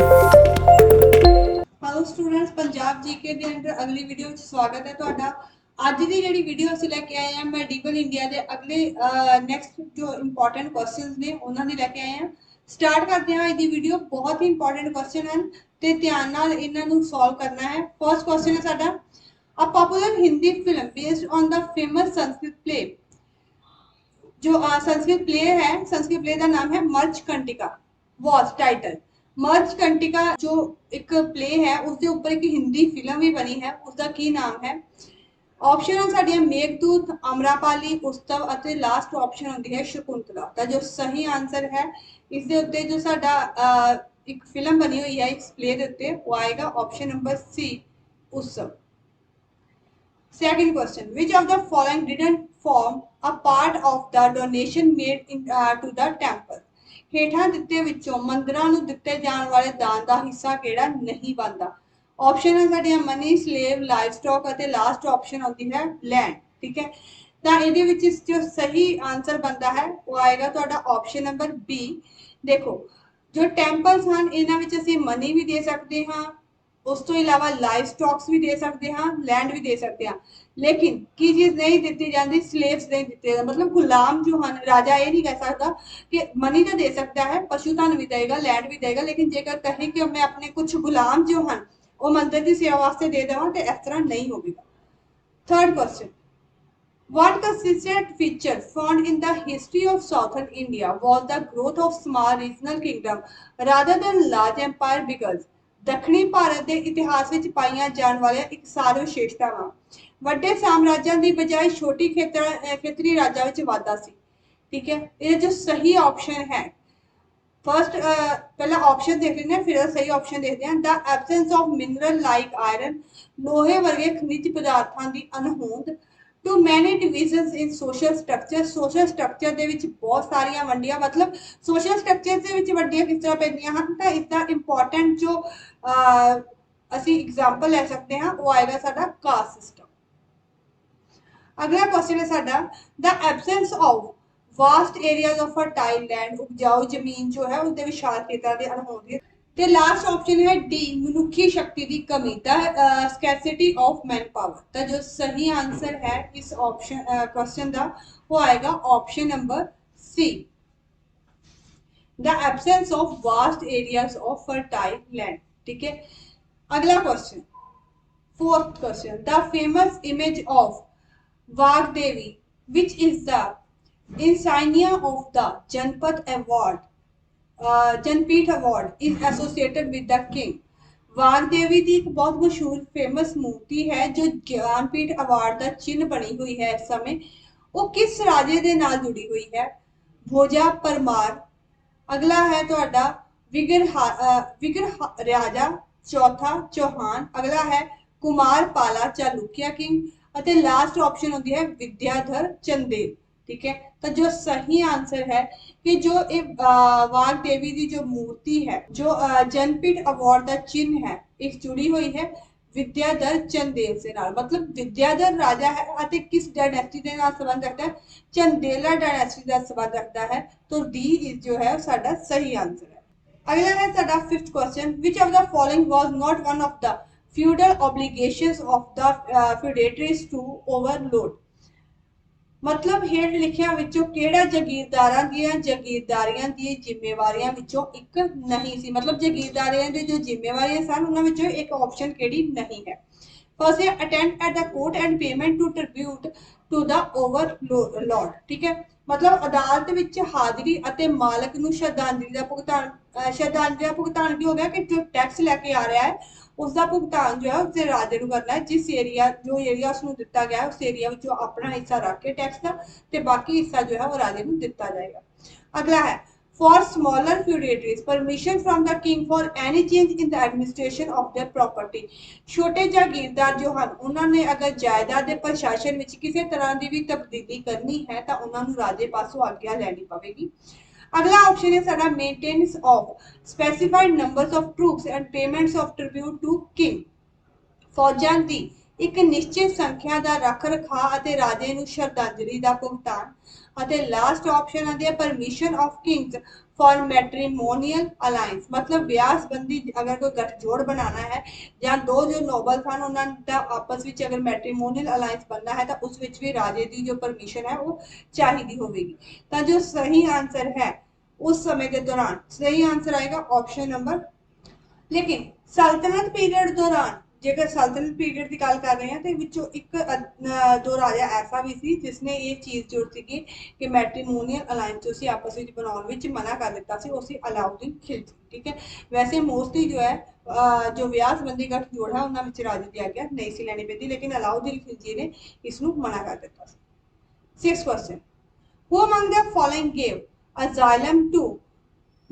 Hello students, Punjab GK ਦੇ under ਅਗਲੀ video ਵਿੱਚ ਸਵਾਗਤ ਹੈ ਤੁਹਾਡਾ। ਅੱਜ ਦੀ ਜਿਹੜੀ ਵੀਡੀਓ ਅਸੀਂ ਲੈ ਕੇ ਆਏ ਹਾਂ ਮੈਡੀਕਲ ਇੰਡੀਆ ਦੇ ਅਗਲੇ ਨੈਕਸਟ ਜੋ ਇੰਪੋਰਟੈਂਟ ਕੁਐਸਚਨਸ ਨੇ ਉਹਨਾਂ ਦੀ ਲੈ ਕੇ ਆਏ ਹਾਂ। ਸਟਾਰਟ ਕਰਦੇ ਹਾਂ। ਅੱਜ ਦੀ ਵੀਡੀਓ ਬਹੁਤ ਹੀ ਇੰਪੋਰਟੈਂਟ ਕੁਐਸਚਨ ਹਨ ਤੇ ਧਿਆਨ ਨਾਲ ਇਹਨਾਂ ਨੂੰ ਸੋਲਵ ਕਰਨਾ ਹੈ। ਫਰਸਟ ਕੁਐਸਚਨ ਹੈ ਸਾਡਾ, a popular Hindi film based on the famous Sanskrit play. जो संस्कृत प्ले है, संस्कृत प्ले का नाम है मर्चकंटिका। वॉज टाइटल मर्चकंटिका जो एक प्ले है उसके ऊपर एक हिंदी फिल्म भी बनी है, उसका की नाम है। ऑप्शन है साडियां मेघदूत, अमरापाली, उस्तव ਅਤੇ लास्ट ऑप्शन होती है शकुंतला। तो जो सही आंसर है इसके उत्ते जो साडा एक फिल्म बनी हुई है इस प्ले के उत्ते वो आएगा ऑप्शन नंबर सी, उत्सव। Second question, which of the following didn't form a part of the donation made to the temple? ਹੇਠਾਂ ਦਿੱਤੇ ਵਿੱਚੋਂ ਮੰਦਰਾਂ ਨੂੰ ਦਿੱਤੇ ਜਾਣ ਵਾਲੇ ਦਾਨ ਦਾ ਹਿੱਸਾ ਕਿਹੜਾ ਨਹੀਂ ਬਣਦਾ? ਆਪਸ਼ਨ ਹੈ ਸਾਡੀਆਂ ਮਨੀ, ਸਲੇਵ, ਲਾਈਵ ਸਟਾਕ ਅਤੇ ਲਾਸਟ ਆਪਸ਼ਨ ਆਉਂਦੀ ਹੈ ਲੈਂਡ। ਠੀਕ ਹੈ, ਤਾਂ ਇਹਦੇ ਵਿੱਚ ਜੋ ਸਹੀ ਆਨਸਰ ਬਣਦਾ ਹੈ ਉਹ ਆਏਗਾ ਤੁਹਾਡਾ ਆਪਸ਼ਨ ਨੰਬਰ ਬੀ। ਦੇਖੋ, ਜੋ ਟੈਂਪਲਸ ਹਨ ਇਹਨਾਂ ਵਿੱਚ ਅਸੀਂ ਮਨੀ ਵੀ ਦੇ ਸਕਦੇ ਹਾਂ, ਉਸ ਤੋਂ ਇਲਾਵਾ ਲਾਈਵ ਸਟਾਕਸ ਵੀ ਦੇ ਸਕਦੇ ਹਾਂ, ਲੈਂਡ ਵੀ ਦੇ ਸਕਦੇ ਹਾਂ, लेकिन की चीज नहीं दी जाती, स्लेव्स नहीं दिते। मतलब गुलाम जो हैं, राजा ये नहीं कह सकता कि मनी तो दे सकता है, पशु धन भी देगा, लैंड भी देगा, लेकिन जेकर कहे कि मैं अपने कुछ गुलाम जो हैं वो मंदिर की सेवा वास्ते दे देवा तो इस तरह नहीं होगा। Third question, what consistent feature found in the history of southern India was the growth of small regional kingdom rather than large empire? Because ਦੱਖਣੀ ਭਾਰਤ ਦੇ ਇਤਿਹਾਸ ਵਿੱਚ ਪਾਈਆਂ ਜਾਣ ਵਾਲੀਆਂ ਇੱਕ ਸਾਰ ਵਿਸ਼ੇਸ਼ਤਾਵਾਂ ਵੱਡੇ ਸਾਮਰਾਜਾਂ ਦੀ ਬਜਾਏ ਛੋਟੀ ਖੇਤਰੀ ਰਾਜਾਂ ਵਿੱਚ ਵਾਧਾ ਸੀ। ठीक है, ये जो सही ऑप्शन है, फर्स्ट पहला ऑप्शन देख लेते हैं, फिर सही ऑप्शन देखते हैं। The absence of mineral like iron, लोहे वर्गे खनिज पदार्थां की अनहोंद। Too many divisions in social structure, social structure ਦੇ ਵਿੱਚ ਬਹੁਤ ਸਾਰੀਆਂ ਵੰਡੀਆਂ। मतलब सोशल स्ट्रक्चर ਦੇ ਵਿੱਚ ਵੰਡੀਆਂ ਕਿਸ ਤਰ੍ਹਾਂ ਪੈਂਦੀਆਂ ਹਨ, ਤਾਂ ਇਸਦਾ ਇੰਪੋਰਟੈਂਟ ਜੋ ਅਸੀਂ एग्जांपल ਲੈ ਸਕਦੇ ਹਾਂ ਉਹ ਆਏਗਾ ਸਾਡਾ ਕਾਸਟ ਸਿਸਟਮ। अगला क्वेश्चन है साडा, the absence of vast areas of fertile land, उपजाऊ जमीन जो है उसके विशाल क्षेत्र के अनहोंद। ते लास्ट ऑप्शन है डी, मनुखी शक्ति की कमी, the scarcity of man power. तो जो सही आंसर है इस ऑप्शन क्वेश्चन का वो आएगा option number C, the absence of vast areas of fertile land. ठीक है, अगला question, fourth question, the famous image of Vagdevi which is the insignia of the Janpat Award, Janpith Award is associated with the king। Vagdevi की एक बहुत मशहूर famous मूर्ति है जो Jnanpith award का चिन्ह बनी हुई है इस समय, वो किस राजे के नाल जुड़ी हुई है? भोजा, परमार। अगला है ਤੁਹਾਡਾ विग्रह राजा, चौथा चौहान, अगला है कुमारपाला चालुक्य किंग, ਅਤੇ लास्ट ऑप्शन होती है विद्याधर चंदेल। ठीक है, तो जो सही आंसर है कि जो वाग देवी की जो मूर्ति है जो जनपीठ अवार्ड का चिन्ह है इस जुड़ी हुई है विद्याधर चंदेल से नाल। मतलब विद्याधर राजा है ਅਤੇ किस डायनेस्टी के नाल संबंध रखता है? चंदेला डायनेस्टी का संबंध रखता है। तो डी जो है साडा सही आंसर है। अगला है साडा fifth question, which of the following was not one of the feudal obligations of the feudatories to overlord। मतलब हेठ लिखिया विचों केड़ा जागीरदारां दियां जागीरदारियां दी जिम्मेवारियां विचों एक नहीं सी। मतलब जागीरदारियां दी जो जिम्मेवारियां सन उन्हां विचों एक ऑप्शन केड़ी नहीं है। फर्स्ट है attend at the court and payment to tribute to the overlord. ठीक है, मतलब अदालत विच हाजिरी ਅਤੇ मालक ਨੂੰ श्रद्धांजलि ਦਾ भुगतान, श्रद्धांजलि ਦਾ भुगतान की हो गया कि जो टैक्स लैके आ रहा है उसका भुगतान जो है उसके राजे को करना है, जिस एरिया जो एरिया उसको दिता गया उस एरिया में जो अपना हिस्सा रख के टैक्स का ते बाकी हिस्सा जो है वो राजे को दिता जाएगा। अगला है for smaller feudatories permission from the king for any change in the administration of their property. छोटे जागीरदार जो हैं उन्होंने अगर जायदाद के प्रशासन में किसी तरह की भी तब्दीली करनी है तो उन्होंने राजे पासों आज्ञा लैनी पवेगी। अगला ऑप्शन है साडा maintenance of specified numbers of troops and payments of tribute to king. फौजां दी एक निश्चित संख्या का रख रखाव ਅਤੇ राजे ਨੂੰ ਸ਼ਰਧਾਂਜਲੀ ਦਾ ਭੁਗਤਾਨ ਅਤੇ लास्ट ऑप्शन आती है permission of Kings for matrimonial alliance मतलब ब्याह संबंधी अगर कोई गठजोड़ बनाना है या दो जो नोबल सन उन्होंने आपस में अगर मैट्रीमोनियल अलायंस बनना है तो उस विच भी राजे की जो परमिशन है वो चाहिए होगी। तो जो सही आंसर है उस समय के दौरान सही आंसर आएगा ऑप्शन नंबर। लेकिन सल्तनत पीरियड दौरान जेकर सल्तनत पीरियड की गल कर रहे हैं तो विचों एक दो राजा ऐसा भी सी जिसने ये चीज़ जो सी कि मैट्रीमोनियल अलायंस जो सी आपस में बनाने में मना कर दिता सी वो सी अलाउद्दीन खिलजी। ठीक है, वैसे मोस्टली जो है जो ब्याह संबंधी गठजोड़ है उन्होंने राजे की आज्ञा नहीं सी लैनी पैंती लेकिन अलाउद्दीन खिलजी ने इसनूं मना कर दिता। 6th question, who among the following gave asylum to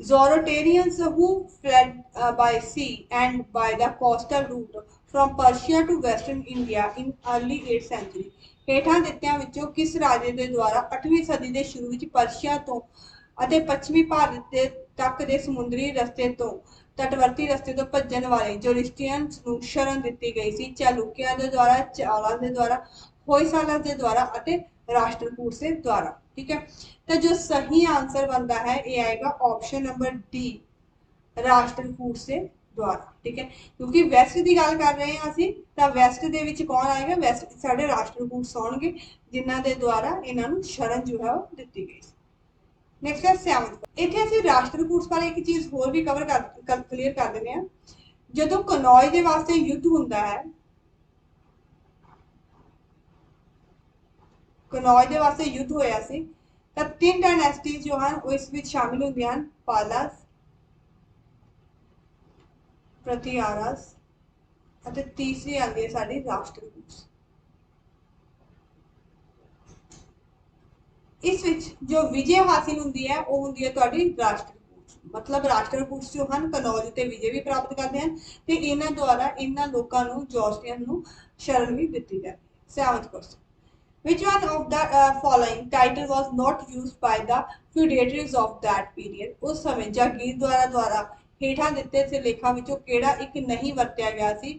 Zoroastrians who fled by sea and by the coastal route from Persia to Western India in early 8th century। ਹੇਠਾਂ ਦਿੱਤਿਆਂ ਵਿੱਚੋਂ ਕਿਸ ਰਾਜੇ ਦੇ ਦੁਆਰਾ 8ਵੀਂ ਸਦੀ ਦੇ ਸ਼ੁਰੂ ਵਿੱਚ ਪਰਸ਼ੀਆ ਤੋਂ ਅਤੇ ਪੱਛਮੀ ਭਾਰਤ ਦੇ ਤੱਕ ਦੇ ਸਮੁੰਦਰੀ ਰਸਤੇ ਤੋਂ ਤਟਵਰਤੀ ਰਸਤੇ ਤੋਂ ਭੱਜਣ ਵਾਲੇ ਜ਼ੋਰਿਸਟਰੀਅਨਸ ਨੂੰ ਸ਼ਰਨ ਦਿੱਤੀ ਗਈ ਸੀ। ਚਾਲੁਕਿਆਂ ਦੇ ਦੁਆਰਾ, ਚਾਵਲਾਂ ਦੇ ਦੁਆਰਾ, होयसाला के द्वारा राष्ट्रकूट से द्वारा। ठीक है, तो जो सही आंसर बनता है ये आएगा ऑप्शन नंबर डी राष्ट्रकूट से द्वारा। ठीक है, क्योंकि वैस्ट की गल कर रहे हैं असी तो वैस्ट के विच कौन आएगा, वैस्ट साढ़े राष्ट्रकूट होणगे जिन्हां दे द्वारा इन्हां शरण जो है वो दिती गई। नैक्सट है 7th, इत्थे असीं राष्ट्रकूट बारे एक चीज़ होर भी कवर कर क्लीयर कर देने हैं। जदों कनौज दे वास्ते युद्ध हुंदा है, कनौज के वास्ते युद्ध होया सी तो 3 डायनेस्टीज जो हैं वो इस विच शामिल होंदियां हैं, पालास, प्रतिहारास और तीसरी आती है साडी राष्ट्रकूट। इस विच जो विजय हासिल होंदी है वो होंदी है तुहाडी राष्ट्रकूट। मतलब राष्ट्रकूट जो हैं कनौज ते विजय भी प्राप्त करते हैं तो इन्हां द्वारा इन्हां लोकां नूं जोस्टियन नूं शरण भी दित्ती जाती है। 7th question, which one of the following title was not used by the feudatories of that period। उस समय जागीरदारा द्वारा हेठा दिते सिरलेखां विचों केड़ा एक नहीं वरत्या गया सी।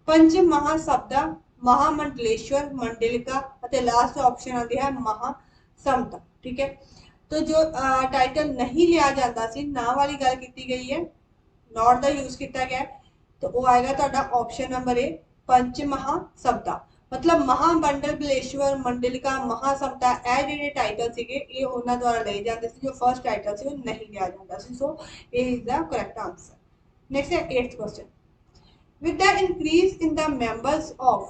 पंच महासब्दा, महामंडलेश्वर, मंडलिका और लास्ट ऑप्शन आती है महासमता। ठीक है, तो जो टाइटल नहीं लिया जाता सी ना वाली गल की गई है, नॉट दा यूज किया गया तो वो आएगा तुहाडा ऑप्शन नंबर ए पंच महासब्दा। मतलब महामंडल बलेश्वर, मंडलिका, महासमता ਇਹ ਜਿਹੜੇ टाइटल ਸੀਗੇ ਇਹ ਉਹਨਾਂ ਦੁਆਰਾ ਲਏ ਜਾਂਦੇ ਸੀ। जो फर्स्ट टाइटल ਸੀ ਉਹ नहीं लिया जाता ਸੀ। So A is the correct answer. Next है 8th question, with the increase in the members of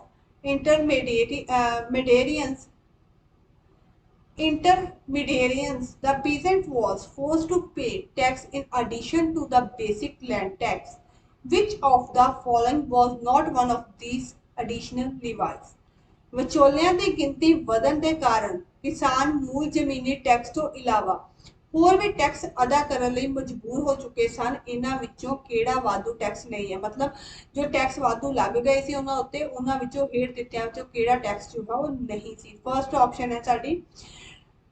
intermediaries the peasant was forced to pay tax in addition to the basic land tax। which of the following was not one of these additional levies। ਵਿਚੋਲਿਆਂ ਦੀ ਗਿਣਤੀ ਵਧਣ ਦੇ ਕਾਰਨ ਕਿਸਾਨ ਮੂਲ ਜ਼ਮੀਨੀ tax ਤੋਂ ਇਲਾਵਾ ਹੋਰ ਵੀ ਟੈਕਸ ਅਦਾ ਕਰਨ ਲਈ ਮਜਬੂਰ ਹੋ ਚੁੱਕੇ ਸਨ। ਇਹਨਾਂ ਵਿੱਚੋਂ ਕਿਹੜਾ ਵਾਧੂ ਟੈਕਸ ਨਹੀਂ ਹੈ, मतलब जो टैक्स वाधू लग गए सी उन्हां उत्ते उन्हां विचों हेठ दित्तिआं विचों किहड़ा टैक्स जो है वो नहीं सी। फर्स्ट ऑप्शन है साडी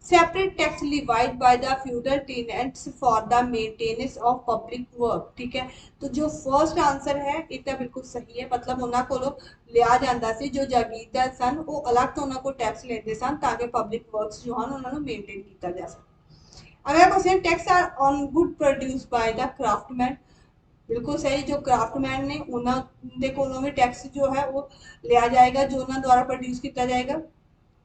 separate tax levied by the feudal tenants for the maintenance of public work। ठीक है, तो जो फर्स्ट आंसर है इतना बिल्कुल सही है। मतलब उन्होंने कोलों लिया जाता सी जो जागीरदार सन वो अलग तो उन्होंने को टैक्स लेते सन ताकि पब्लिक वर्क्स जो हैं उन्होंने मेनटेन किया जा सके। अगला question, tax are on good produce by the craftsman. बिल्कुल सही, जो क्राफ्टमैन ने उन्होंने कोलों भी टैक्स जो है वो लिया जाएगा जो उन्होंने द्वारा प्रोड्यूस किया जाएगा।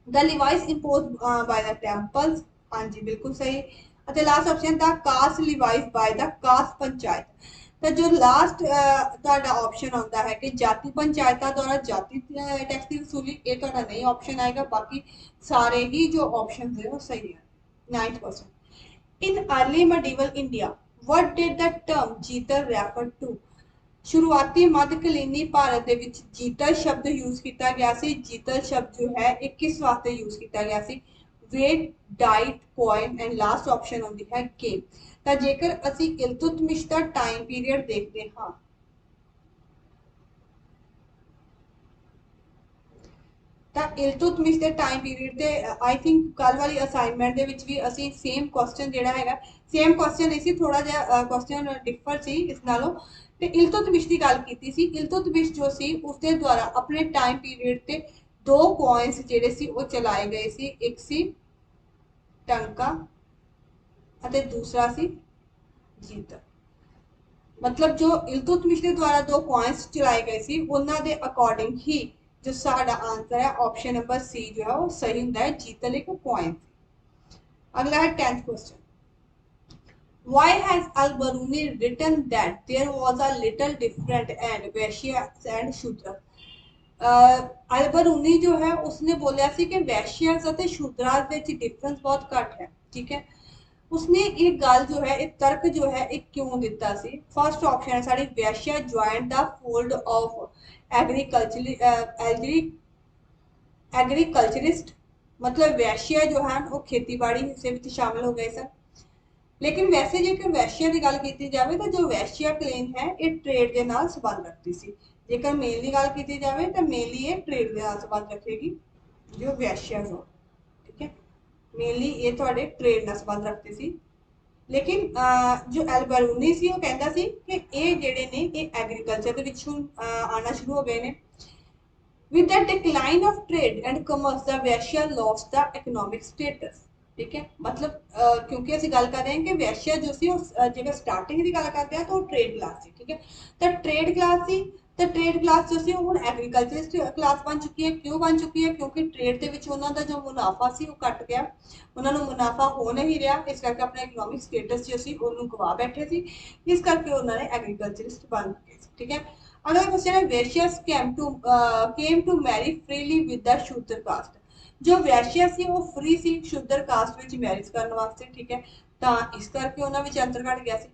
The levies imposed by the temples, हाँ जी बिल्कुल सही। ਅਤੇ last option the caste levies by the caste panchayat. तो जो लास्ट ਤੁਹਾਡਾ ऑप्शन आता है कि जाति पंचायतों द्वारा जाति टैक्स की वसूली ये ਤੁਹਾਡਾ नहीं ऑप्शन आएगा, बाकी सारे ही जो ऑप्शन है वो सही है। 9th question, in early medieval India what did the term जीतल refer to। शुरुआती मध्यकालीनी भारत दे विच जीतल शब्द यूज किया गया सी। जीतल शब्द जो है एक किस वास्ते यूज किया गया सी, weight, diet, coin and last option होती है गेम। तो जेकर असी इल्तुतमिश दा टाइम पीरियड देखते हाँ ਤਾਂ ਇਲਤੁਤਮਿਸ਼ ਦੇ ਟਾਈਮ ਪੀਰੀਅਡ ਤੇ ਆਈ ਥਿੰਕ ਕੱਲ ਵਾਲੀ ਅਸਾਈਨਮੈਂਟ ਦੇ ਵਿੱਚ ਵੀ ਅਸੀਂ ਸੇਮ ਕੁਐਸਚਨ ਜਿਹੜਾ ਹੈਗਾ, ਸੇਮ ਕੁਐਸਚਨ ਨਹੀਂ ਸੀ, ਥੋੜਾ ਜਿਹਾ ਕੁਐਸਚਨ ਡਿਫਰ ਸੀ ਇਸ ਨਾਲੋਂ, ਤੇ ਇਲਤੁਤਮਿਸ਼ ਦੀ ਗੱਲ ਕੀਤੀ ਸੀ। ਇਲਤੁਤਮਿਸ਼ ਜੋ ਸੀ ਉਸਦੇ ਦੁਆਰਾ ਆਪਣੇ ਟਾਈਮ ਪੀਰੀਅਡ ਤੇ ਦੋ ਕੋਇਨਸ ਜਿਹੜੇ ਸੀ ਉਹ ਚਲਾਏ ਗਏ ਸੀ, ਇੱਕ ਸੀ ਟੰਕਾ ਅਤੇ ਦੂਸਰਾ ਸੀ ਜੀਤਰ। मतलब जो इल्तुतमिश के द्वारा दो कॉइन्स चलाए गए सी उन्होंने दे अकॉर्डिंग ही जो साडा आंसर है ऑप्शन नंबर सी जो है वो सही होंदा है, जीतल एक कॉइन। अगला है 10th question, why has al-Biruni written that there was a little different and Vaishyas and Shudras? Al-Biruni जो है उसने बोलिया सी कि वैश्यास ਅਤੇ ਸ਼ੂਦਰਾਂ ਵਿੱਚ ਡਿਫਰੈਂਸ ਬਹੁਤ ਘੱਟ ਹੈ, ठीक है। उसने एक गल जो है एक तर्क जो है एक क्यों दिता सी। फर्स्ट ऑप्शन है साड़ी वैश्या join the fold of agriculturist, मतलब वैश्या जो है वो खेतीबाड़ी हिस्से में शामिल हो गए सन। लेकिन वैसे जेकर वैश्या की गल की जाए तो जो वैश्या क्लेम है ये ट्रेड के नाल संबंध रखती सी। जेकर मेल की गल की जाए तो मेनली ये ट्रेड के नाल संबंध रखेगी जो वैश्या हो, ठीक है। मेनली ये थोड़े ट्रेड नाल संबंध रखती सी। लेकिन जो एल-बरूनी सी वो कहता सी कि ये जेडे ने ये एग्रीकल्चर के विचों आना शुरू हो गए ने। With the decline of trade and commerce the वैश्या लॉस्ट द इकोनॉमिक स्टेटस, ठीक है। मतलब क्योंकि असं गल कर रहे हैं कि वैश्या जो सी जो स्टार्टिंग की गल करते हैं तो ट्रेड क्लास सी, ठीक है। तो ट्रेड क्लास सी तो ट्रेड क्लास जो सी हुण एग्रीकल्चरिस्ट क्लास बन चुकी है। क्यों बन चुकी है? क्योंकि ट्रेड के विच उन्हां दा जो मुनाफा सी वो घट गया, उन्होंने मुनाफा हो नहीं रहा, इस करके अपना इकोनॉमिक स्टेटस जो सी उन्होंने गवा बैठे सी, इस करके उन्होंने एग्रीकल्चरिस्ट बन गए, ठीक है। अगला क्वेश्चन है Vaishyas came to marry freely with the Shudra caste, जो वैश्या सी वो फ्री सी शूद्र कास्ट विच मैरिज करने वास्ते, ठीक है। तो इस करके उन्होंने विच अंतर घट गया सी।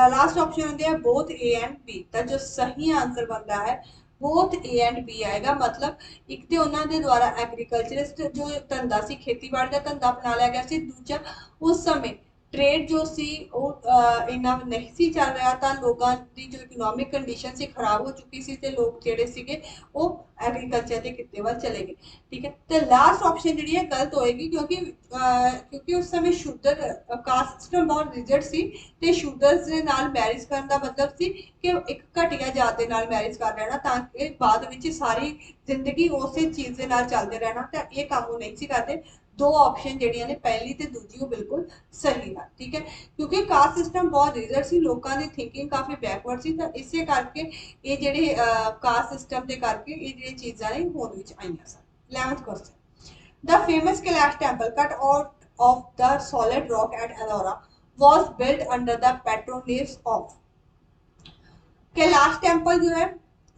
लास्ट ऑप्शन होंगे बोथ ए एंड बी, तो जो सही आंसर बनता है बोथ ए एंड बी आएगा। मतलब एक तो उन्होंने द्वारा एग्रीकल्चरिस्ट जो धंधा सी खेतीबाड़ी का धंधा अपना लिया गया सी, दूजा उस समय ट्रेड जो सी इन्ना नहीं सी चल रहा, तो लोगों की जो इकोनॉमिक कंडीशन सी खराब हो चुकी सी, ते लोग जेडे सीगे वो एग्रीकल्चर के किते वाल चले गए, ठीक है। तो लास्ट ऑप्शन जी गलत होएगी क्योंकि उस समय शूद्र कास्ट सिस्टम बहुत रिजिड सी, ते शूदर्स दे नाल मैरिज करने का मतलब सी कि एक घटिया जात दे नाल मैरिज कर लेना ताकि बाद विच सारी जिंदगी उस चीज़ के नाल चलते रहना, तो ये काम वो नहीं सी करते। दो ऑप्शन जड़ियां ने पहली ते दूजी वो बिल्कुल सही है, ठीक है। क्योंकि कास्ट सिस्टम बहुत रिजिड सी, लोगों की थिंकिंग काफ़ी बैकवर्ड सी, तो इस करके ये जेडे कास्ट सिस्टम के करके ये जेडी चीज़ां ने होंद विच आईयां सन। 11th question, the famous Kailash temple cut out of the solid rock at Ellora was built under the patronage of, Kailash temple जो है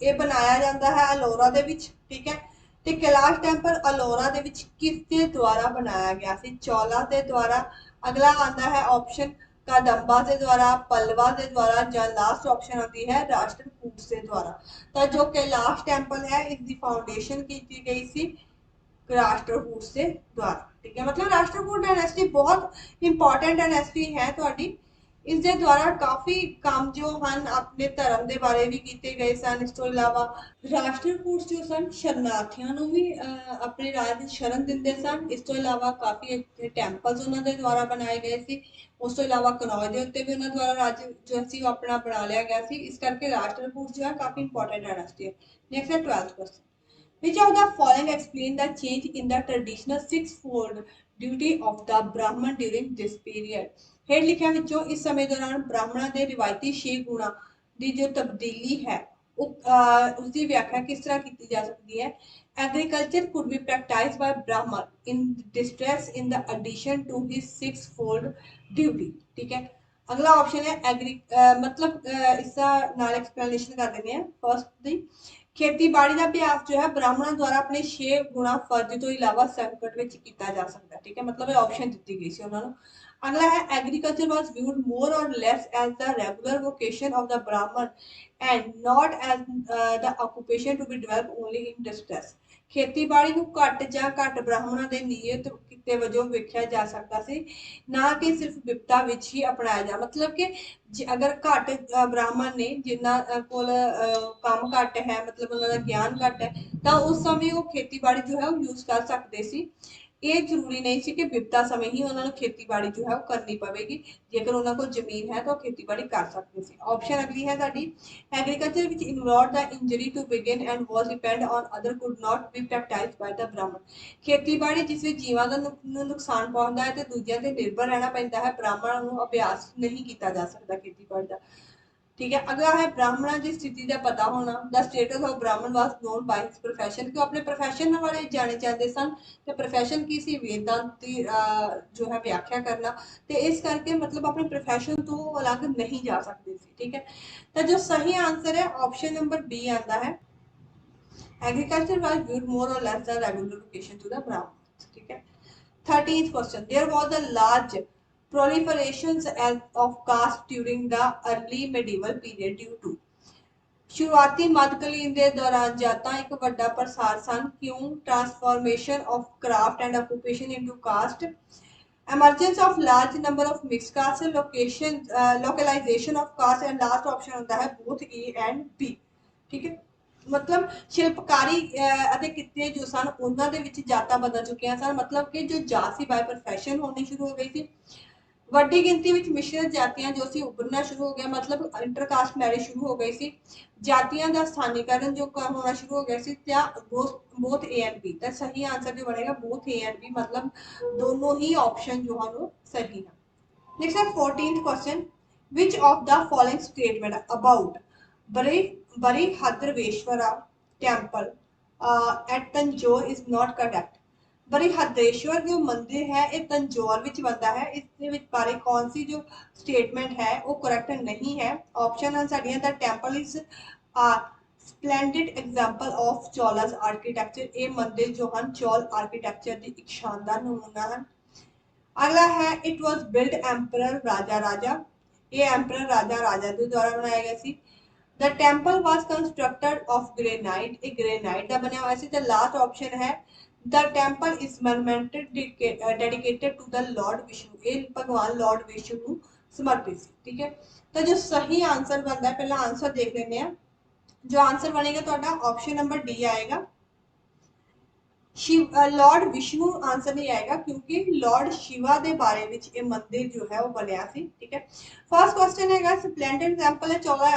ये बनाया जाता है अलोरा दे विच, ठीक है। ते कैलाश टैंपल अलोरा दे विच किसके द्वारा बनाया गया सी? चौला के द्वारा। अगला आता है ऑप्शन कदम्बा के द्वारा, पल्लवा के द्वारा, या लास्ट ऑप्शन आती है राष्ट्रकूट के द्वारा। तो जो कैलाश टैंपल है इसकी फाउंडेशन की गई सी राष्ट्रकूट से द्वारा, ठीक है। मतलब राष्ट्रकूट डायनेस्टी बहुत इंपॉर्टेंट डायनेस्टी है थोड़ी, इसके द्वारा काफ़ी काम जो हैं अपने धर्म के बारे भी किए गए सन। इस तो इलावा राष्ट्रकूट जो सन शरणार्थियों को भी अपने राज की शरण देंदे सन। इस तो इलावा काफ़ी टैंपल्स उन्होंने द्वारा बनाए गए थे। उस तो इलावा कनौज के उत्ते भी उन्होंने द्वारा राज जो सी अपना बना लिया गया सी, इस करके राष्ट्रकूट जो है काफ़ी इंपॉर्टेंट डायनेस्टी है। नेक्स्ट है 12th question, which of the following explain the change in the traditional six-fold duty of the Brahman during this period? हेठ लिखा विचों इस समय दौरान ब्राह्मणों के रिवायती 6 गुणा की जो तब्दीली है उसकी व्याख्या किस तरह की जा सकती है? Agriculture could be practise by Brahmin in distress in the addition to his 6-fold duty, ठीक है। अगला ऑप्शन है मतलब इसका नाल एक्सप्लेनेशन कर देते हैं। फर्स्ट दी खेतीबाड़ी का अभ्यास जो है ब्राह्मणों द्वारा अपने 6 गुणा फर्ज तो इलावा संकट में किया जा सकता है, ठीक है। मतलब ऑप्शन दी गई सी उन्होंने। अगला है agriculture was viewed more or less as the regular vocation of the Brahmin and not as the occupation to be develop only in distress. ਖੇਤੀਬਾੜੀ ਨੂੰ ਘੱਟ ਜਾਂ ਘੱਟ ਬ੍ਰਾਹਮਣਾਂ ਦੇ ਨਿਯਤ ਕਿੱਤੇ ਵਜੋਂ ਵੇਖਿਆ ਜਾ ਸਕਦਾ ਸੀ, ਨਾ ਕਿ ਸਿਰਫ ਬਿਪਤਾ ਵਿੱਚ ਹੀ ਅਪਣਾਇਆ ਜਾ, ਮਤਲਬ ਕਿ ਅਗਰ ਘੱਟ ਬ੍ਰਾਹਮਣ ਨੇ ਜਿਨ੍ਹਾਂ ਕੋਲ ਕੰਮ ਘੱਟ ਹੈ, ਮਤਲਬ ਉਹਨਾਂ ਦਾ ਗਿਆਨ ਘੱਟ ਹੈ, ਤਾਂ ਉਸ ਸਮੇਂ ਉਹ ਖੇਤੀਬਾੜੀ ਜੋ ਹੈ ਉਹ ਯੂਜ਼ ਕਰ ਸਕਦੇ ਸੀ। ਇਹ ਜ਼ਰੂਰੀ ਨਹੀਂ ਸੀ ਕਿ ਬਿਪਤਾ ਸਮੇਂ ਹੀ ਉਹਨਾਂ ਨੂੰ ਖੇਤੀਬਾੜੀ ਜੋ ਹੈ ਉਹ ਕਰਨੀ ਪਵੇਗੀ। ਜੇਕਰ ਉਹਨਾਂ ਕੋਲ ਜ਼ਮੀਨ ਹੈ ਤਾਂ ਉਹ ਖੇਤੀਬਾੜੀ ਕਰ ਸਕਦੇ ਸੀ। ਆਪਸ਼ਨ ਅਗਲੀ ਹੈ ਸਾਡੀ, ਐਗਰੀਕਲਚਰ ਵਿੱਚ involved the injury to begin and was depend on other could not be practised by the Brahmin. ਖੇਤੀਬਾੜੀ ਜਿਸ ਵਿੱਚ ਜੀਵਾਂ ਦਾ ਨੁਕਸਾਨ ਪਹੁੰਚਦਾ ਹੈ ਤੇ ਦੂਜਿਆਂ ਤੇ ਨਿਰਭਰ ਰਹਿਣਾ ਪੈਂਦਾ ਹੈ, ਬ੍ਰਾਹਮਣਾਂ ਨੂੰ ਅਭਿਆਸ ਨਹੀਂ ਕੀਤਾ ਜਾ ਸਕਦਾ ਖੇਤੀਬਾੜੀ ਦਾ। ठीक है, अगला है ब्राह्मणा की स्थिति का पता होना। द स्टेटस ऑफ ब्राह्मण was known by his profession, कि अपने प्रोफेशन वाले जाने चाहते सन, तो प्रोफेशन की सी वेदांत की जो है व्याख्या करना, तो इस करके मतलब अपने प्रोफेशन तो अलग नहीं जा सकते थे। ठीक है, तो जो सही आंसर है ऑप्शन नंबर बी आता है, agriculture was viewed more or less the regular vocation to the Brahmins। ठीक है, 13th question, there was a large proliferations of caste during the early medieval period due to। शुरुआती मध्यकालीन ਦੇ ਦੌਰਾਨ ਜਾਤਾਂ ਇੱਕ ਵੱਡਾ ਪ੍ਰਸਾਰ ਸਨ। ਕਿਉਂ? Transformation of craft and occupation into caste, emergence of large number of mixed caste, location localization of caste, and last option ਹੁੰਦਾ ਹੈ both A and B। ਠੀਕ ਹੈ, ਮਤਲਬ ਸ਼ਿਲਪਕਾਰੀ ਅਤੇ ਕਿੱਤੇ ਜੋ ਸਨ ਉਹਨਾਂ ਦੇ ਵਿੱਚ ਜਾਤਾਂ ਬਦਲ ਚੁੱਕੀਆਂ ਸਨ, ਮਤਲਬ ਕਿ ਜੋ ਜਾਤ ਸੀ ਬਾਈ ਪ੍ਰੋਫੈਸ਼ਨ ਹੋਣੀ ਸ਼ੁਰੂ ਹੋ ਗਈ ਸੀ। ਵੱਡੀ ਗਿਣਤੀ ਵਿੱਚ ਮਿਸ਼ਰਤ ਜਾਤੀਆਂ ਜੋ ਸੀ ਉੱਭਰਨਾ ਸ਼ੁਰੂ ਹੋ ਗਿਆ, ਮਤਲਬ ਇੰਟਰਕਾਸਟ ਮੈਰਿਜ ਸ਼ੁਰੂ ਹੋ ਗਈ ਸੀ। ਜਾਤੀਆਂ ਦਾ ਸਥਾਨੀਕਰਨ ਜੋ ਹੋਣਾ ਸ਼ੁਰੂ ਹੋ ਗਿਆ ਸੀ, ਜਾਂ both A and B। ਤਾਂ ਸਹੀ ਆਂਸਰ ਜੋ ਬਣੇਗਾ both A and B, ਮਤਲਬ ਦੋਨੋਂ ਹੀ ਆਪਸ਼ਨ ਜੋ ਹਨ ਉਹ ਸਹੀ ਹਨ। Next है 14th question, which of the following statement about Barihadraveshwara temple at Tanjore is not correct। ਬ੍ਰਿਹਦੇਸ਼ਵਰ ਜੋ ਮੰਦਿਰ ਹੈ ਇਹ ਤੰਜੌਰ ਵਿੱਚ ਬਣਦਾ ਹੈ, ਇਸ ਦੇ ਵਿੱਚ ਬਾਰੇ ਕੌਣ ਸੀ ਜੋ ਸਟੇਟਮੈਂਟ ਹੈ ਉਹ ਕਰੈਕਟ ਨਹੀਂ ਹੈ। ਆਪਸ਼ਨ ਹਨ ਸਾਡੀਆਂ, the temple is splendid example of Cholas architecture, ਇਹ ਮੰਦਿਰ ਜੋ ਹਨ ਚੋਲ ਆਰਕੀਟੈਕਚਰ ਦੀ ਇੱਕ ਸ਼ਾਨਦਾਰ ਨਮੂਨਾ ਹਨ। अगला है it was build emperor Raja Raja, ये एम्परर राजा राजा के द्वारा बनाया गया सी। The temple was constructed of granite, एक ग्रेनाइट का बनया हुआ सी। द लास्ट ऑप्शन है the temple is monumented dedicated to the lord Vishnu, ये भगवान लॉर्ड विष्णु को समर्पित सी। ठीक है, तो जो सही आंसर बनता है पहला आंसर देख लेने हैं। जो आंसर बनेगा तो ऑप्शन नंबर डी आएगा, शिव लॉर्ड विष्णु आंसर नहीं आएगा क्योंकि लॉर्ड शिवा के बारे में ये मंदिर जो है वो बनया सी। ठीक है, फर्स्ट क्वेश्चन है स्प्लेंडेड एग्जांपल है चौला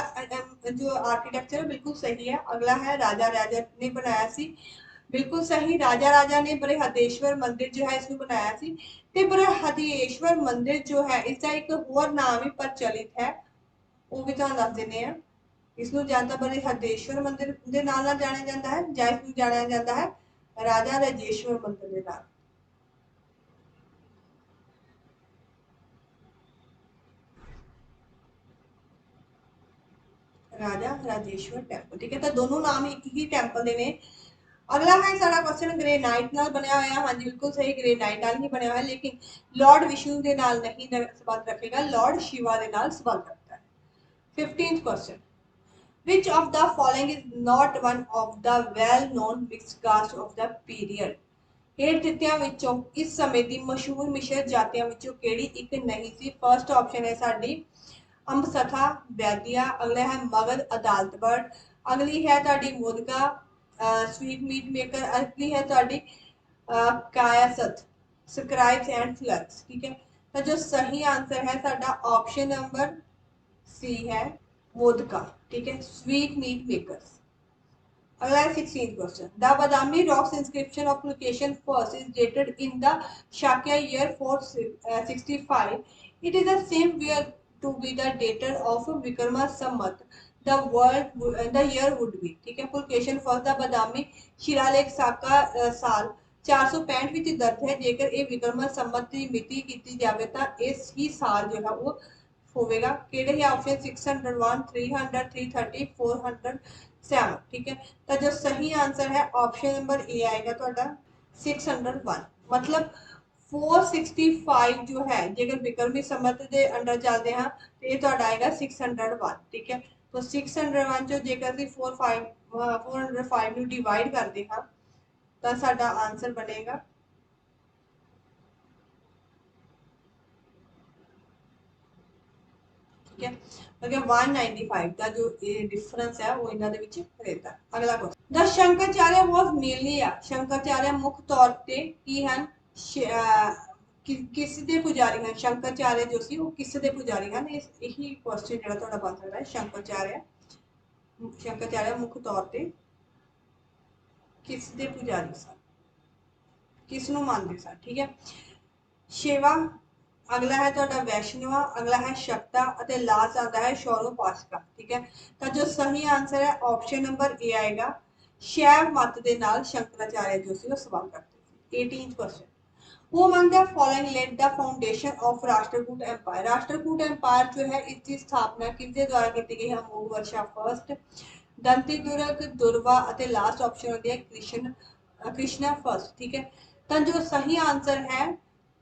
जो आर्किटेक्चर है बिल्कुल सही है। अगला है राजा राजा ने बनाया सी, बिल्कुल सही, राजा राजा ने बृहदेश्वर मंदिर जो है इसको बनाया सी। ते बृहदेश्वर मंदिर जो है इसका एक होर नाम ही प्रचलित है, वो भी तुहानू दस दिंदे आ। इसनू जां तां बृहदेश्वर मंदिर दे नाल नाल जाणिया जांदा है, जां इसनू जाणिया जांदा है राजा राजेश्वर मंदिर के नाम। राजा राजेश्वर टेंपल। ठीक है, तो दोनों नाम एक ही टेंपल दे ने। अगला है सारा क्वेश्चन ग्रेनाइट नाल बनया होया, हां जी बिल्कुल सही, ग्रेनाइट नाल ही बनया होया, लेकिन लॉर्ड विष्णु के नाल नहीं संबंध रखेगा, लॉर्ड शिवा के नाल संबंध रखता है। 15th question, which of the following is not one of the well known mixed caste of the period। ਹੇਠ ਦਿੱਤਿਆਂ ਵਿੱਚੋਂ ਇਸ ਸਮੇਂ ਦੀ ਮਸ਼ਹੂਰ ਮਿਸ਼ਰਤ ਜਾਤੀਆਂ ਵਿੱਚੋਂ ਕਿਹੜੀ ਇੱਕ ਨਹੀਂ ਸੀ। ਫਰਸਟ ਆਪਸ਼ਨ ਹੈ ਸਾਡੀ ਅੰਬਸਥਾ ਵੈਦਿਆ, ਅਗਲਾ ਹੈ ਮਗਧ ਅਦਾਲਤ ਬਰਡ, ਅਗਲੀ ਹੈ ਤੁਹਾਡੀ ਮੋਦਕਾ ਸਵੀਟ ਮੀਟ ਮੇਕਰ, ਅਗਲੀ ਹੈ ਤੁਹਾਡੀ कायासथ स्क्राइब्स एंड फ्लक्स। ठीक है, तो जो सही आंसर है साडा ऑप्शन नंबर सी है वोदका। ठीक है, स्वीट मीट मेकर्स। अगला है 16th question, the Badami rocks inscription of location first is dated in the Shakya year 465, it is the same where to be the dater of Vikrama Samvat, the year would be। ठीक है, location first the बादामी शिलालेख साका साल 465 ਵਿੱਚ ਦਰਜ ਹੈ। ਜੇਕਰ ਇਹ ਵਿਕਰਮਾ ਸੰਮਤ ਦੀ ਮਿਤੀ ਕੀਤੀ ਜਾਵੇ ਤਾਂ ਇਸ ਹੀ ਸਾਲ ਜੋ ਹੈ ਉਹ ਹੋਵੇਗਾ। ਕਿਹੜੇ ਹੈ ਆਪਸ਼ਨ 601 300 330 407। ठीक है, तो जो सही आंसर है ऑप्शन नंबर ए आएगा ਤੁਹਾਡਾ 601, मतलब 465 जो है जेकर विक्रमी संमत ਦੇ ਅੰਡਰ ਚੱਲਦੇ ਹਾਂ ਤੇ ਇਹ ਤੁਹਾਡਾ ਆਏਗਾ 601। ठीक है, तो 601 ਚੋਂ ਜੇਕਰ ਅਸੀਂ 405 ਨੂੰ ਡਿਵਾਈਡ ਕਰਦੇ ਹਾਂ तो साडा आंसर बनेगा ठीक है। क्योंकि 195 का जो डिफरेंस है वो इन्होंने विच रहता है। अगला question the Shankaracharya was mainly Shankaracharya मुख्य तौर पे की ਹਨ किस दे पुजारी हैं शंकराचार्य जो सी वो किस दे पुजारी हैं यही क्वेश्चन ਜਿਹੜਾ ਤੁਹਾਡਾ ਬਣ ਸਕਦਾ है शंकराचार्य मुख्य तौर पे किस दे पुजारी सन किस ਨੂੰ ਮੰਨਦੇ ਸਨ ठीक है। शिवा अगला है तो वैष्णवा अगला है शक्ता और लास्ट आता है शौरोपासका ठीक है। तो जो सही आंसर है ऑप्शन नंबर ए आएगा शैव मत के नाल शंकराचार्य जो सी संबंध करते थे। 18th question Who among the following laid the foundation of Rashtrakuta empire Rashtrakuta empire जो है इसकी स्थापना किसके द्वारा की गई है अमोघवर्षा फर्स्ट दंती दुर्ग दुर्वा और लास्ट ऑप्शन होती है कृष्णा फर्स्ट ठीक है। तो जो सही आंसर है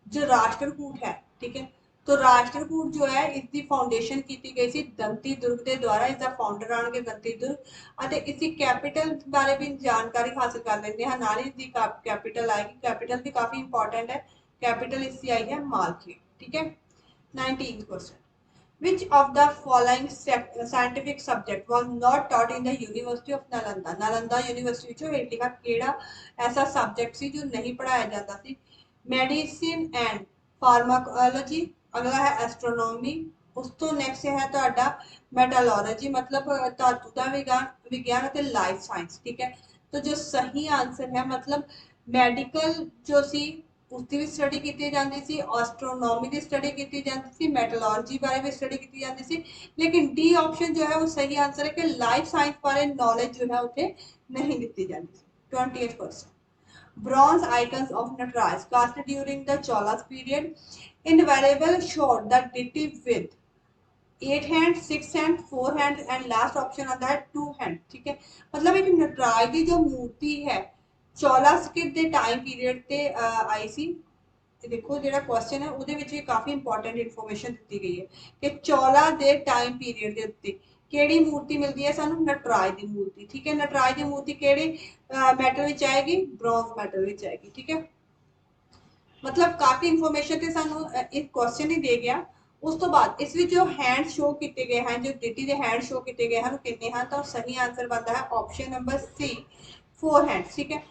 जो राष्ट्रकूट है ठीक है। तो राष्ट्रकूट जो है इसकी फाउंडेशन की गई थी दंती दुर्ग के द्वारा इसका फाउंडर आने दंती दुर्ग और इसकी कैपिटल बारे भी जानकारी हासिल कर लेते हैं नाल इसकी कैपिटल आएगी कैपिटल भी काफी इंपॉर्टेंट है कैपिटल इसकी आई है मालकी ठीक है। 19th question Which of the following scientific subject was not taught in the University of Nalanda? Nalanda University जो हेठ लिखा केड़ा ऐसा सब्जेक्ट सी जो नहीं पढ़ाया जाता सी मेडिसिन एंड फार्माकोलॉजी अगला है एस्ट्रोनॉमी उस तो नेक्स्ट है ਤੁਹਾਡਾ मेटालॉजी मतलब धातु का विज्ञान और लाइफ साइंस ठीक है। तो जो सही आंसर है मतलब मेडिकल जो सी उसकी भी स्टडी की जाती सी एस्ट्रोनॉमी की स्टडी की जाती सी मेटालॉजी बारे भी स्टडी की जाती सी लेकिन डी ऑप्शन जो है वो सही आंसर है कि लाइफ साइंस बारे नॉलेज जो है उसे नहीं दी जाती। 20th question bronze icons of Nataraj cast during the Cholas period invariable showed the deity with 8 hands 6 hands 4 hands and last option आता है 2 hands ठीक है। मतलब एक नटराज की जो मूर्ति है चौला स्किट के टाइम पीरियड ते आई सी देखो जो क्वेश्चन है वो काफ़ी इंपॉर्टेंट इन्फॉर्मेशन दी गई है कि चौला के टाइम पीरियड के उत्ते केड़ी मूर्ति मिलती है सानू नटराज की मूर्ति ठीक है। नटराज की मूर्ति केड़े मैटल में आएगी ब्रॉन्ज मैटल में आएगी ठीक है। मतलब काफ़ी इन्फॉर्मेशन तो सानू एक क्वेश्चन ही दे गया उस तो बाद इस जो हैंड शो किए गए हैं जो डिटी के हैंड शो किए गए हैं कितने हैं तो सही आंसर बनता है ऑप्शन नंबर सी 4 हैंड्स ठीक है।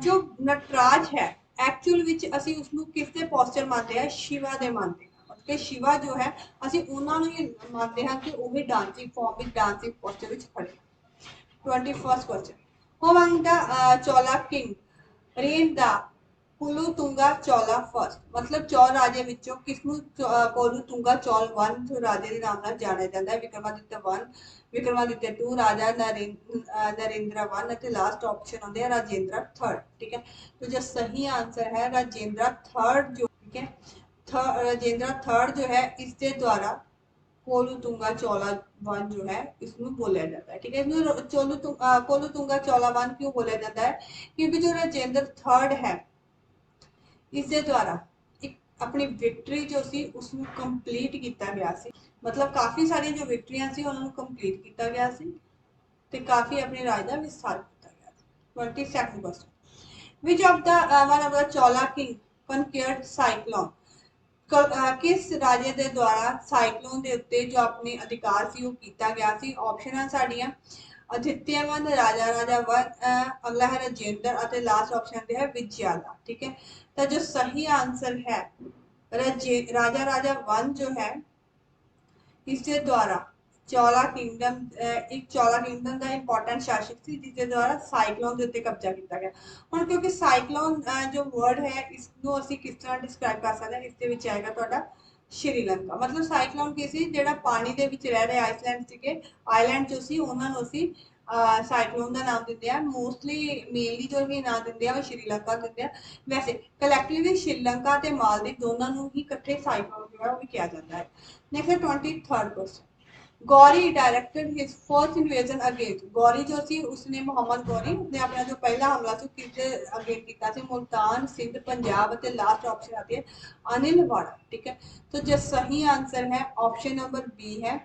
जो नटराज है एक्चुअल विच असी उसनू किसके पोस्चर मानते हैं शिवा दे मानते हैं कि शिवा जो है असी उन्होंने ही मानते हैं कि वही डांसिंग फॉर्म में डांसिंग पोस्चर विच खड़े। 21st question Who among the Chola king reigned the Kulothunga Chola first मतलब चौल राजे विचों किसनू कुलुतुंगा चौल वन जो राजे के नाम नाल जाना जाता है विक्रमादित्य वन विक्रमादित्य 2 राजा नरेंद्र वन और लास्ट ऑप्शन होंगे राजेंद्र थर्ड ठीक है। तो जो सही आंसर है राजेंद्र थर्ड जो ठीक है राजेंद्र थर्ड जो है इसके द्वारा कोलुतुंगा चौला वन जो है इसमें बोला जाता है ठीक है। इसमें कोलुतुंगा चौला वन क्यों बोला जाता है क्योंकि जो राजेंद्र थर्ड है इसके द्वारा एक अपनी विक्ट्री जो सी उसमें कंप्लीट किया गया सी मतलब काफ़ी सारी जो विक्ट्रियां सी उन्होंने कंप्लीट किया गया सी ते काफ़ी अपने राज का विस्तार किया गया। 22nd question which of the one of the Chola king conquered Ceylon किस राजे के द्वारा साइक्लोन के उत्ते जो अपने अधिकार सी वो किया गया सी ऑप्शन है साड़ियाँ आदित्य वन राजा राजा वन अगला है राजेंद्र और लास्ट ऑप्शन है विजयाला ठीक है। तो जो सही आंसर है राजा राजा वन जो है इसके द्वारा चौला किंगडम एक चौला किंगडम का इंपॉर्टेंट शासक थी जिसके द्वारा साइक्लोन के उत्ते कब्जा किया गया। हम क्योंकि साइक्लोन जो वर्ड है इसको असी किस तरह डिस्क्राइब कर सकते हैं इसके विच आएगा तुहाडा श्रीलंका मतलब साइक्लोन की सी जेड़ा पानी दे विच रह रहे आइसलैंड सीगे आइलैंड जो सी उन्होंने असी साइक्लोन का नाम देते हैं मोस्टली मेनली जो भी नाम देते हैं वो श्रीलंका देते हैं वैसे कलैक्टिवली श्रीलंका ते मालदीव दोनों ही इकट्ठे साइक्लोन जो है वो भी किया जाता है। Next 23rd question Gauri directed his first invasion against Gauri जो सी उसने मोहम्मद गौरी उसने अपना जो पहला हमला सी किसके अगेंस्ट किया सी मुल्तान सिंध पंजाब और लास्ट ऑप्शन आती है अनिल वाड़ा ठीक है। तो जो सही आंसर है ऑप्शन नंबर बी है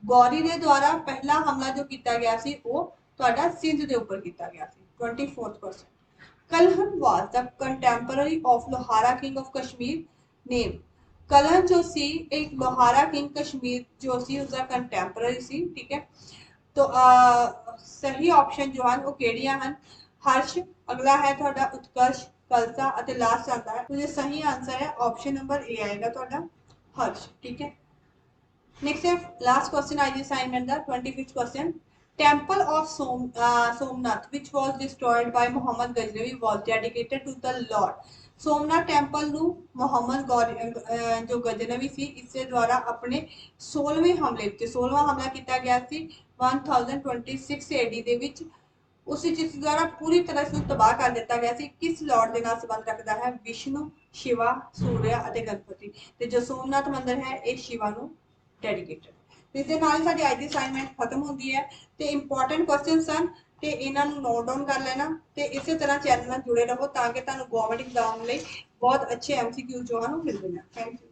गौरी के द्वारा पहला हमला जो किया गया सी वो तुहाडा सिंध के उपर किया गया सी। 24th question Kalhan was the contemporary of Lohara king of Kashmir. Name. Kalhana जो सी एक लोहारा किंग कश्मीर जो सी उसका कंटेम्पररी सी, ठीक है। तो सही ऑप्शन जो ਹਨ ਉਹ ਕਿਹੜੀਆਂ ਹਨ? ਹਰਸ਼, ਅਗਲਾ ਹੈ ਤੁਹਾਡਾ ਉਤਕਰਸ਼, ਕਲਸਾ ਅਤੇ ਲਾਸਟ ਆਂਦਾ ਹੈ तो सही आंसर है ऑप्शन नंबर ए आएगा ਤੁਹਾਡਾ हर्ष, ठीक है। नेक्स्ट है लास्ट क्वेश्चन आज असाइनमेंट का 25th question. Temple of Somnath which was destroyed by Muhammad Ghaznavi was dedicated to the Lord। Somnath temple ਨੂੰ ਮੁਹੰਮਦ ਜੋ ਗਜ਼ਨਵੀ ਸੀ ਇਸੇ ਦੁਆਰਾ ਆਪਣੇ 16ਵੇਂ ਹਮਲੇ ਵਿੱਚ 16ਵਾਂ ਹਮਲਾ ਕੀਤਾ ਗਿਆ ਸੀ 1026 AD ਦੇ ਵਿੱਚ। ਉਸ ਜਿਸ ਦੁਆਰਾ ਪੂਰੀ ਤਰ੍ਹਾਂ ਇਸ ਨੂੰ ਤਬਾਹ ਕਰ ਦਿੱਤਾ ਗਿਆ ਸੀ। ਕਿਸ ਲॉर्ड ਦੇ ਨਾਲ ਸੰਬੰਧ ਰੱਖਦਾ ਹੈ? ਵਿਸ਼ਨੂੰ, ਸ਼ਿਵਾ, ਸੂਰਿਆ ਅਤੇ ਗਣਪਤੀ। ਤੇ ਜੋ ਸੋਮਨਾਥ ਮੰਦਿਰ ਹੈ ਇਹ ਸ਼ਿਵਾ ਨੂੰ ਡੈਡੀਕੇਟਡ। ਇਸ ਦੇ ਨਾਲ ਹੀ ਸਾਡੀ ਅੱਜ ਦੀ ਅਸਾਈਨਮੈਂਟ ਖਤਮ ਹੁੰਦੀ ਹੈ ਤੇ ਇੰਪੋਰਟੈਂਟ ਕੁਐਸਚਨਸ ਹਨ ਤੇ ਇਹਨਾਂ ਨੂੰ ਨੋਟ ਡਾਊਨ ਕਰ ਲੈਣਾ ਤੇ ਇਸੇ ਤਰ੍ਹਾਂ ਚੈਨਲ ਨਾਲ ਜੁੜੇ ਰਹੋ ਤਾਂ ਕਿ ਤੁਹਾਨੂੰ ਗਵਰਨਮੈਂਟ ਐਗਜ਼ਾਮ ਲਈ ਬਹੁਤ ਅੱਛੇ MCQ ਜੋ ਹਨ ਉਹ ਮਿਲਦੇ ਨੇ। Thank you.